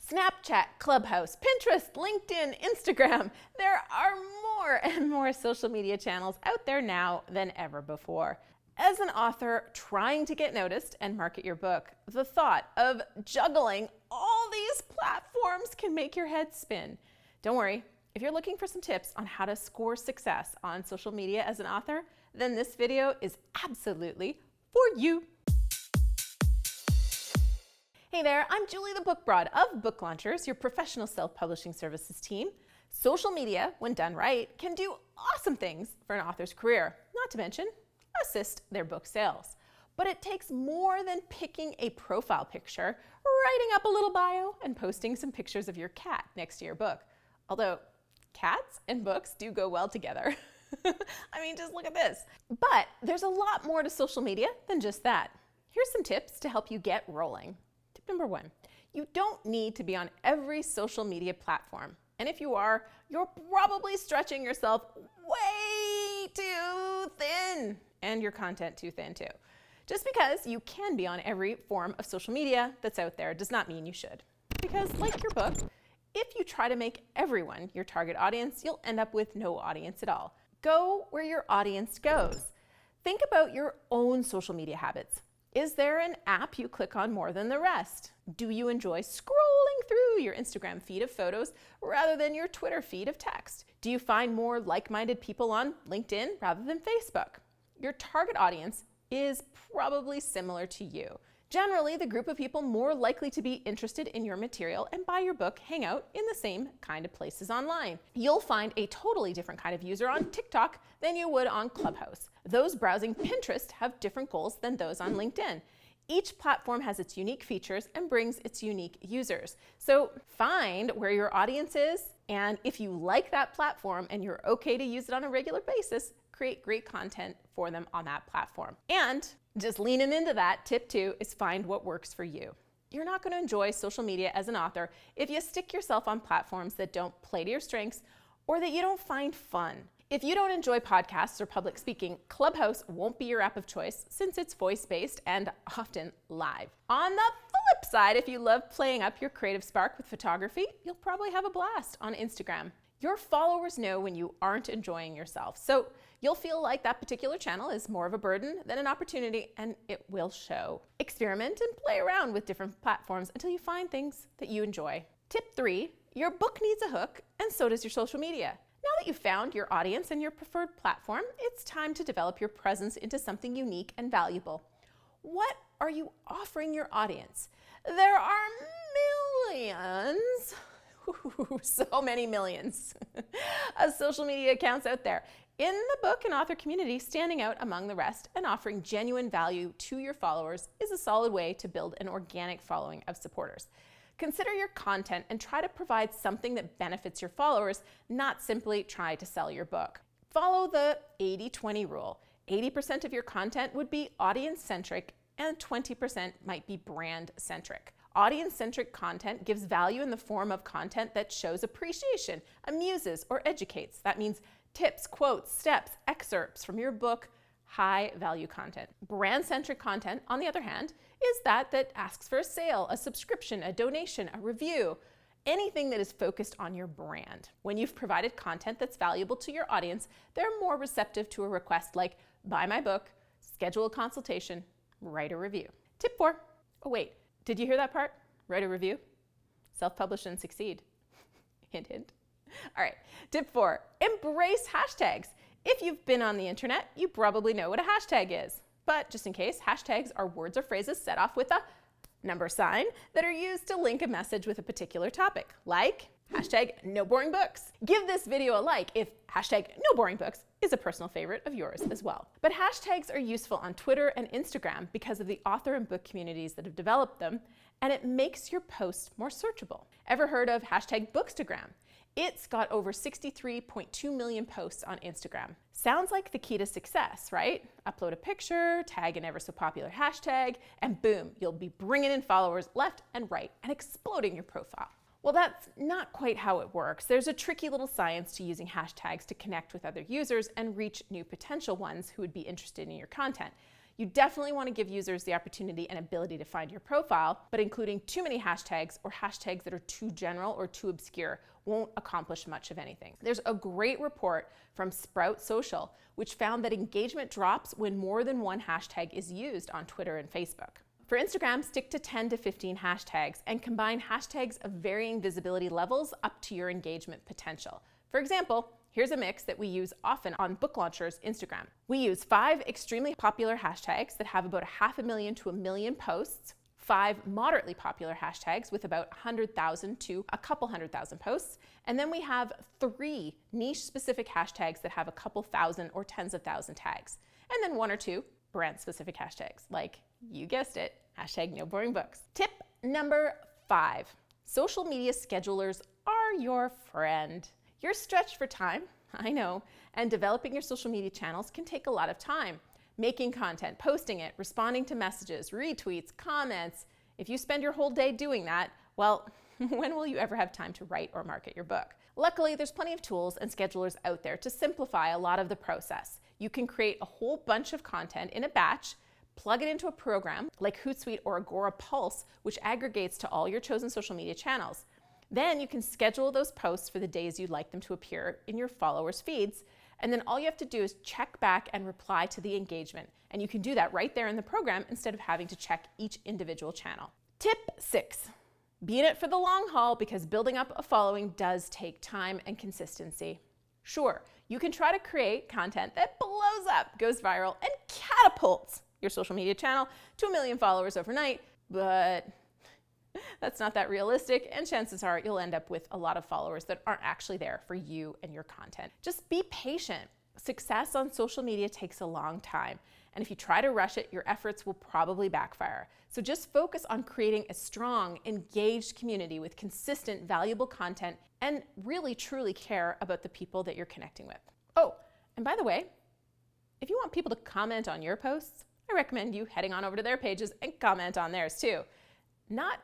Snapchat, Clubhouse, Pinterest, LinkedIn, Instagram. There are more and more social media channels out there now than ever before. As an author trying to get noticed and market your book, the thought of juggling all these platforms can make your head spin. Don't worry, if you're looking for some tips on how to score success on social media as an author, then this video is absolutely for you. Hey there, I'm Julie the Book Broad of Book Launchers, your professional self-publishing services team. Social media, when done right, can do awesome things for an author's career, not to mention assist their book sales. But it takes more than picking a profile picture, writing up a little bio, and posting some pictures of your cat next to your book. Although cats and books do go well together. I mean, just look at this. But there's a lot more to social media than just that. Here's some tips to help you get rolling. Tip number 1, you don't need to be on every social media platform. And if you are, you're probably stretching yourself way too thin and your content too thin too. Just because you can be on every form of social media that's out there does not mean you should. Because like your book, if you try to make everyone your target audience, you'll end up with no audience at all. Go where your audience goes. Think about your own social media habits. Is there an app you click on more than the rest? Do you enjoy scrolling through your Instagram feed of photos rather than your Twitter feed of text? Do you find more like-minded people on LinkedIn rather than Facebook? Your target audience is probably similar to you. Generally, the group of people more likely to be interested in your material and buy your book hang out in the same kind of places online. You'll find a totally different kind of user on TikTok than you would on Clubhouse. Those browsing Pinterest have different goals than those on LinkedIn. Each platform has its unique features and brings its unique users. So find where your audience is, and if you like that platform and you're okay to use it on a regular basis, create great content for them on that platform. And just leaning into that, tip 2 is find what works for you. You're not going to enjoy social media as an author if you stick yourself on platforms that don't play to your strengths or that you don't find fun. If you don't enjoy podcasts or public speaking, Clubhouse won't be your app of choice since it's voice-based and often live. On the flip side, if you love playing up your creative spark with photography, you'll probably have a blast on Instagram. Your followers know when you aren't enjoying yourself, so you'll feel like that particular channel is more of a burden than an opportunity, and it will show. Experiment and play around with different platforms until you find things that you enjoy. Tip 3, your book needs a hook, and so does your social media. Now that you've found your audience and your preferred platform, it's time to develop your presence into something unique and valuable. What are you offering your audience? There are millions, so many millions, of social media accounts out there. In the book and author community, standing out among the rest and offering genuine value to your followers is a solid way to build an organic following of supporters. Consider your content and try to provide something that benefits your followers, not simply try to sell your book. Follow the 80-20 rule. 80% of your content would be audience-centric and 20% might be brand-centric. Audience-centric content gives value in the form of content that shows appreciation, amuses, or educates. That means tips, quotes, steps, excerpts from your book, high-value content. Brand-centric content, on the other hand, is that asks for a sale, a subscription, a donation, a review, anything that is focused on your brand. When you've provided content that's valuable to your audience, they're more receptive to a request like, buy my book, schedule a consultation, write a review. Tip 4, oh wait, did you hear that part? Write a review? Self-publish and succeed. Hint, hint. All right, tip 4, embrace hashtags. If you've been on the internet, you probably know what a hashtag is. But just in case, hashtags are words or phrases set off with a number sign that are used to link a message with a particular topic, like hashtag no boring books. Give this video a like if hashtag no boring books is a personal favorite of yours as well. But hashtags are useful on Twitter and Instagram because of the author and book communities that have developed them, and it makes your post more searchable. Ever heard of hashtag Bookstagram? It's got over 63.2 million posts on Instagram. Sounds like the key to success, right? Upload a picture, tag an ever so popular hashtag, and boom, you'll be bringing in followers left and right and exploding your profile. Well, that's not quite how it works. There's a tricky little science to using hashtags to connect with other users and reach new potential ones who would be interested in your content. You definitely want to give users the opportunity and ability to find your profile, but including too many hashtags or hashtags that are too general or too obscure won't accomplish much of anything. There's a great report from Sprout Social, which found that engagement drops when more than one hashtag is used on Twitter and Facebook. For Instagram, stick to 10 to 15 hashtags and combine hashtags of varying visibility levels up to your engagement potential. For example, here's a mix that we use often on Book Launcher's Instagram. We use 5 extremely popular hashtags that have about 500,000 to 1 million posts, 5 moderately popular hashtags with about 100,000 to a couple 100,000 posts, and then we have 3 niche-specific hashtags that have a couple thousand or tens of thousand tags, and then 1 or 2 brand-specific hashtags, like, you guessed it, hashtag no boring books. Tip number 5, social media schedulers are your friend. You're stretched for time, I know, and developing your social media channels can take a lot of time. Making content, posting it, responding to messages, retweets, comments. If you spend your whole day doing that, well, when will you ever have time to write or market your book? Luckily, there's plenty of tools and schedulers out there to simplify a lot of the process. You can create a whole bunch of content in a batch, plug it into a program like Hootsuite or Agora Pulse, which aggregates to all your chosen social media channels. Then you can schedule those posts for the days you'd like them to appear in your followers' feeds. And then all you have to do is check back and reply to the engagement. And you can do that right there in the program instead of having to check each individual channel. Tip 6, be in it for the long haul because building up a following does take time and consistency. Sure, you can try to create content that blows up, goes viral, and catapults your social media channel to 1 million followers overnight, but that's not that realistic, and chances are you'll end up with a lot of followers that aren't actually there for you and your content. Just be patient. Success on social media takes a long time, and if you try to rush it, your efforts will probably backfire. So just focus on creating a strong, engaged community with consistent, valuable content and really truly care about the people that you're connecting with. Oh, and by the way, if you want people to comment on your posts, I recommend you heading on over to their pages and comment on theirs too. Not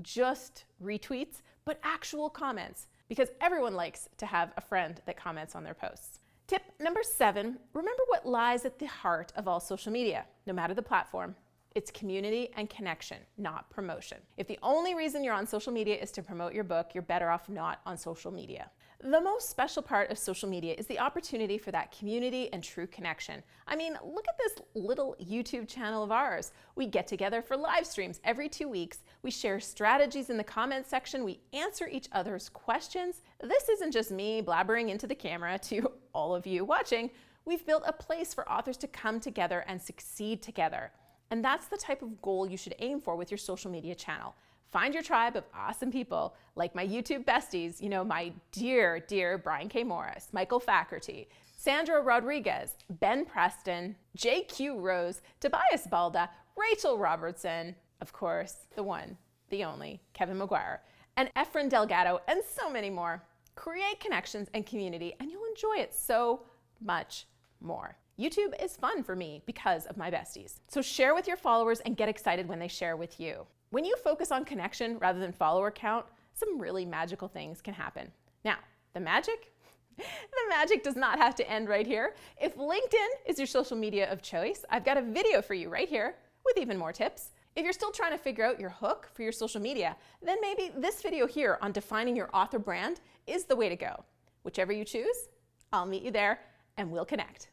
just retweets, but actual comments, because everyone likes to have a friend that comments on their posts. Tip number 7, remember what lies at the heart of all social media, no matter the platform. It's community and connection, not promotion. If the only reason you're on social media is to promote your book, you're better off not on social media. The most special part of social media is the opportunity for that community and true connection. I mean, look at this little YouTube channel of ours. We get together for live streams every 2 weeks. We share strategies in the comments section. We answer each other's questions. This isn't just me blabbering into the camera to all of you watching. We've built a place for authors to come together and succeed together. And that's the type of goal you should aim for with your social media channel. Find your tribe of awesome people, like my YouTube besties, my dear, dear Brian K. Morris, Michael Faculty, Sandra Rodriguez, Ben Preston, JQ Rose, Tobias Balda, Rachel Robertson, of course, the one, the only, Kevin McGuire, and Efren Delgado, and so many more. Create connections and community, and you'll enjoy it so much more. YouTube is fun for me because of my besties. So share with your followers and get excited when they share with you. When you focus on connection rather than follower count, some really magical things can happen. Now, the magic? The magic does not have to end right here. If LinkedIn is your social media of choice, I've got a video for you right here with even more tips. If you're still trying to figure out your hook for your social media, then maybe this video here on defining your author brand is the way to go. Whichever you choose, I'll meet you there and we'll connect.